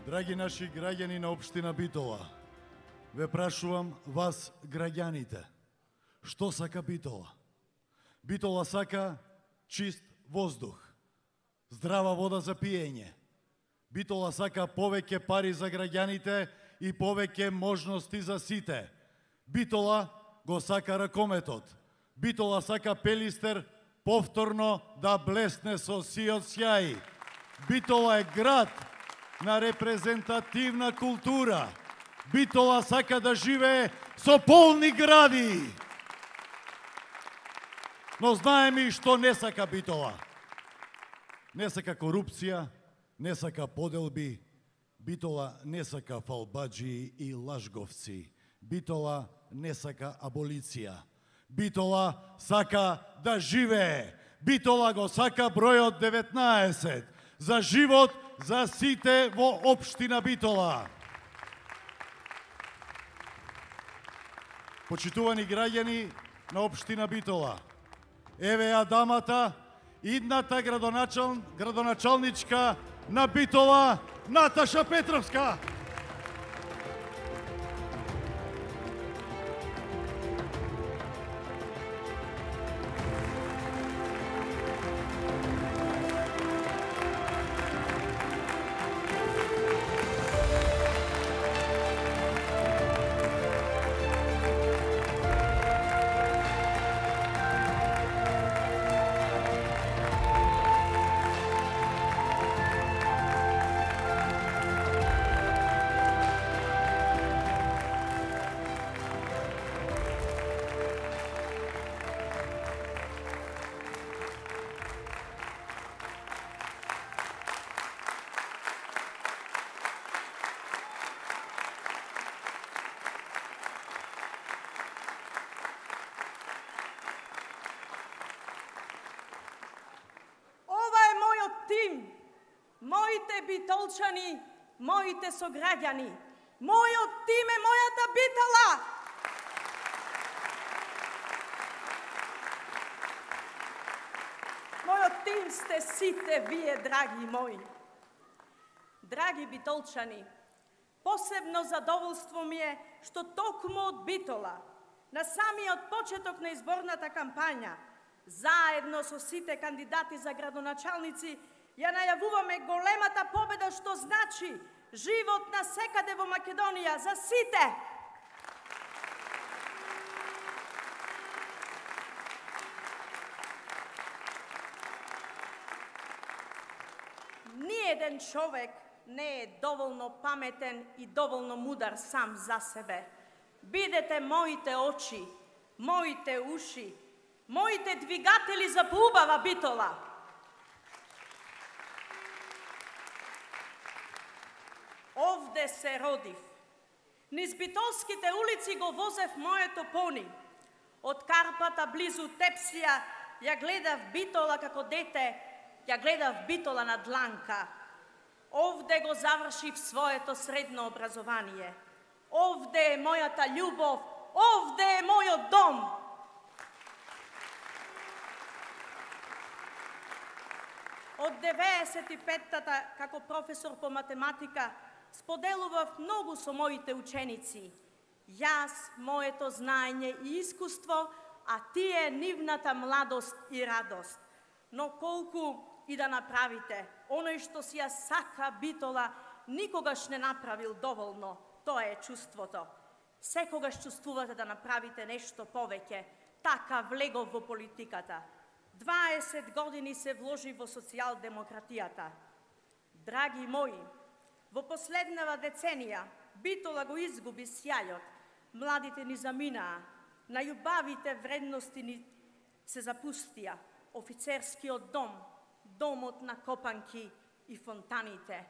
Драги наши граѓани на општина Битола, ве прашувам вас, граѓаните, што сака Битола? Битола сака чист воздух, здрава вода за пиење. Битола сака повеќе пари за граѓаните и повеќе можности за сите. Битола го сака ракометот. Битола сака Пелистер повторно да блесне со сиот сјај. Битола е град на репрезентативна култура. Битола сака да живее со полни гради. Но знаеме и што не сака Битола. Не сака корупција, не сака поделби. Битола не сака фалбаџи и лажговци. Битола не сака аболиција. Битола сака да живее. Битола го сака бројот 19. За живот за сите во општина Битола. Почитувани граѓани на општина Битола, еве ја дамата, идната градоначалничка на Битола, Наташа Петровска. Моите битолчани, моите сограѓани, мојот тим е мојата Битола. Мојот тим сте сите вие, драги мои. Драги битолчани, посебно задоволство ми е што токму од Битола, на самиот почеток на изборната кампања, заедно со сите кандидати за градоначалници, ја најавуваме големата победа, што значи живот на секаде во Македонија за сите. Ниеден човек не е доволно паметен и доволно мудар сам за себе. Бидете моите очи, моите уши, моите двигатели за поубава Битола. Овде се родив. Низ битолските улици го возев моето пони. Од Карпата близу Тепсија ја гледав Битола како дете, ја гледав Битола на дланка. Овде го завршив своето средно образование. Овде е мојата љубов, овде е мојот дом. Од 95-тата како професор по математика споделував многу со моите ученици. Јас, моето знаење и искуство, а тие нивната младост и радост. Но колку и да направите, оној што си ја сака Битола, никогаш не направил доволно. Тоа е чувството. Секогаш чувствувате да направите нешто повеќе. Така влегов во политиката. 20 години се вложи во социјалдемократијата. Драги мои, во последнава деценија Битола го изгуби сјајот, младите ни заминаа, најубавите вредности ни се запустија, офицерскиот дом, домот на копанки и фонтаните.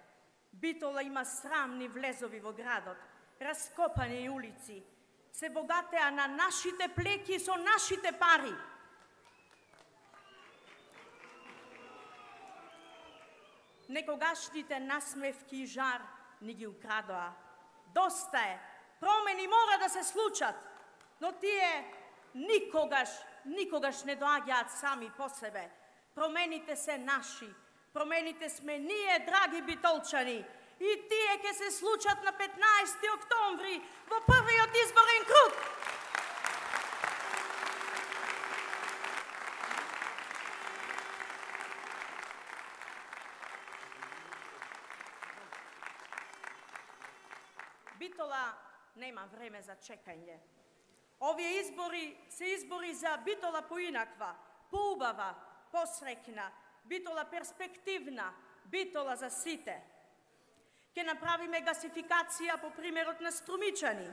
Битола има срамни влезови во градот, раскопани улици, се богатеа на нашите плеки со нашите пари. Некогашните насмевки и жар ни ги украдоа. Доста е, промени мора да се случат, но тие никогаш не доаѓаат сами по себе. Промените се наши, промените сме ние, драги битолчани. И тие ќе се случат на 15 октомври во првиот изборен круг. Битола нема време за чекање. Овие избори се избори за Битола поинаква, поубава, посрекна, Битола перспективна, Битола за сите. Ке направиме гасификација по примерот на Струмичани.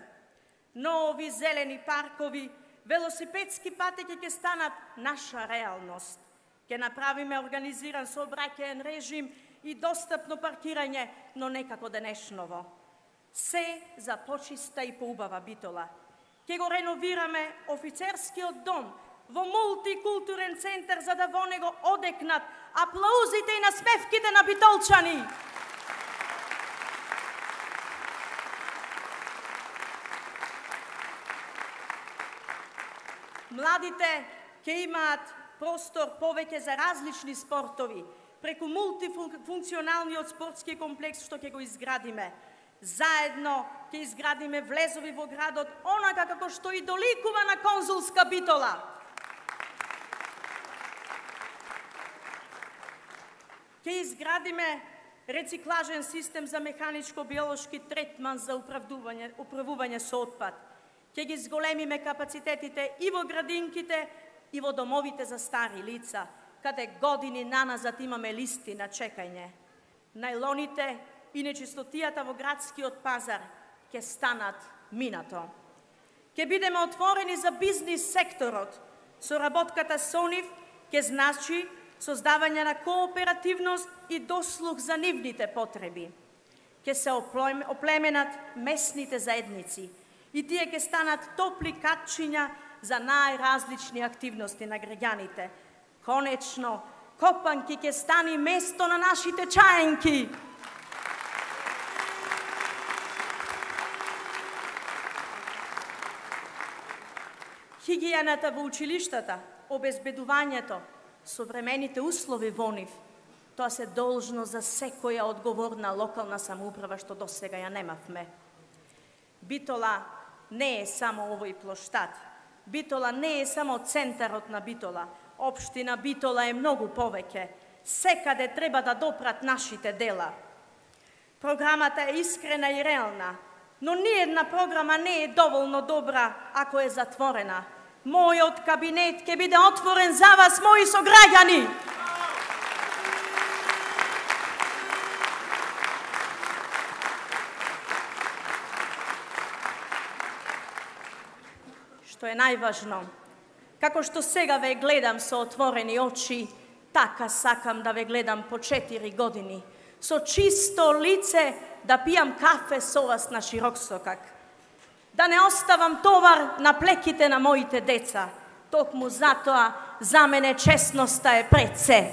Нови зелени паркови, велосипедски патеки ќе станат наша реалност. Ке направиме организиран сообраќаен режим и достапно паркирање, но не како денешново. Се за почиста и поубава Битола. Ке го реновираме офицерскиот дом во мултикултурен центар за да во него одекнат аплаузите и насмевките на битолчани. Младите ќе имаат простор повеќе за различни спортови, преку мултифункционалниот спортски комплекс што ќе го изградиме. Заедно ќе изградиме влезови во градот, онака како што и доликува на конзулска Битола. Ќе изградиме рециклажен систем за механичко-биолошки третман за управување со отпад. Ќе ги зголемиме капацитетите и во градинките, и во домовите за стари лица, каде години наназад имаме листи на чекање. Најлоните и нечистотијата во градскиот пазар ќе станат минато. Ќе бидеме отворени за бизнис секторот. Соработката со нив ќе значи создавање на кооперативност и дослух за нивните потреби. Ќе се оплеменат местните заедници и тие ќе станат топли катчиња за најразлични активности на граѓаните. Конечно, Копанки ќе стани место на нашите чаенки. Хигиената во училиштата, обезбедувањето, современите услови во нив, тоа се должно за секоја одговорна локална самоуправа што досега ја немавме. Битола не е само овој плоштад. Битола не е само центарот на Битола. Општина Битола е многу повеќе. Секаде треба да допрат нашите дела. Програмата е искрена и реална, но ниедна програма не е доволно добра ако е затворена. Мојот кабинет ќе биде отворен за вас, мои сограѓани. Што е најважно, како што сега ве гледам со отворени очи, така сакам да ве гледам по 4 години, со чисто лице да пијам кафе со вас на широк сокак. Да не оставам товар на плеките на моите деца. Токму затоа за мене честноста е пред се.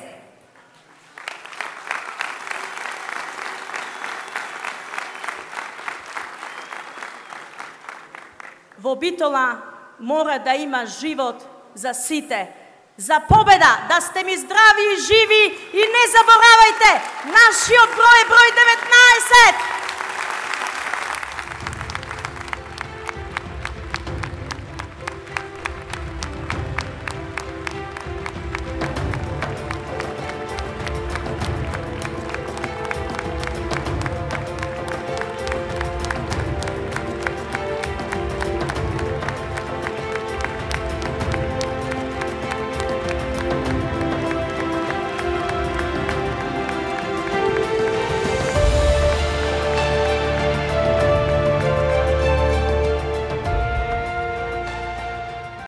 Во Битола мора да има живот за сите. За победа, да сте ми здрави и живи и не заборавајте, нашиот број е број 19!